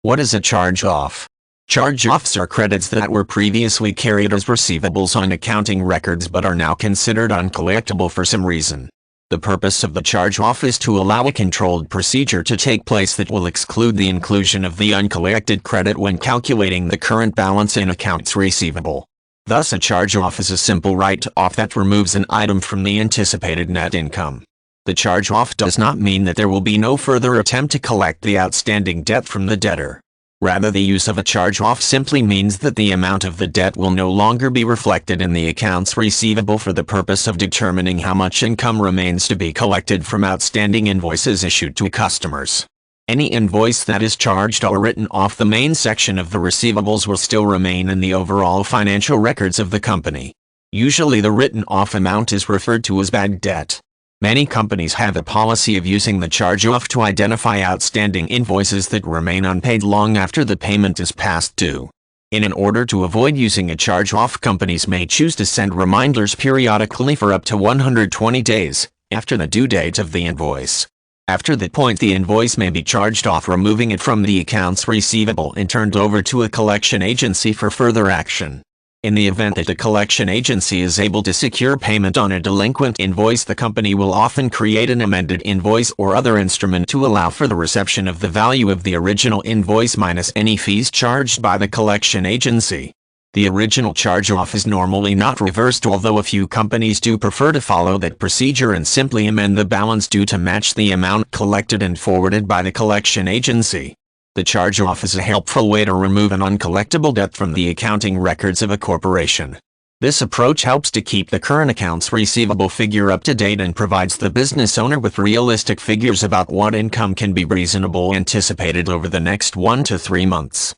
What is a charge-off? Charge-offs are credits that were previously carried as receivables on accounting records but are now considered uncollectible for some reason. The purpose of the charge-off is to allow a controlled procedure to take place that will exclude the inclusion of the uncollected credit when calculating the current balance in accounts receivable. Thus, a charge-off is a simple write-off that removes an item from the anticipated net income. The charge-off does not mean that there will be no further attempt to collect the outstanding debt from the debtor. Rather, the use of a charge-off simply means that the amount of the debt will no longer be reflected in the accounts receivable for the purpose of determining how much income remains to be collected from outstanding invoices issued to customers. Any invoice that is charged or written off the main section of the receivables will still remain in the overall financial records of the company. Usually the written-off amount is referred to as bad debt. Many companies have a policy of using the charge-off to identify outstanding invoices that remain unpaid long after the payment is past due. In order to avoid using a charge-off, companies may choose to send reminders periodically for up to 120 days after the due date of the invoice. After that point, the invoice may be charged off, removing it from the accounts receivable and turned over to a collection agency for further action. In the event that a collection agency is able to secure payment on a delinquent invoice, the company will often create an amended invoice or other instrument to allow for the reception of the value of the original invoice minus any fees charged by the collection agency. The original charge-off is normally not reversed, although a few companies do prefer to follow that procedure and simply amend the balance due to match the amount collected and forwarded by the collection agency. The charge-off is a helpful way to remove an uncollectible debt from the accounting records of a corporation. This approach helps to keep the current accounts receivable figure up to date and provides the business owner with realistic figures about what income can be reasonably anticipated over the next 1 to 3 months.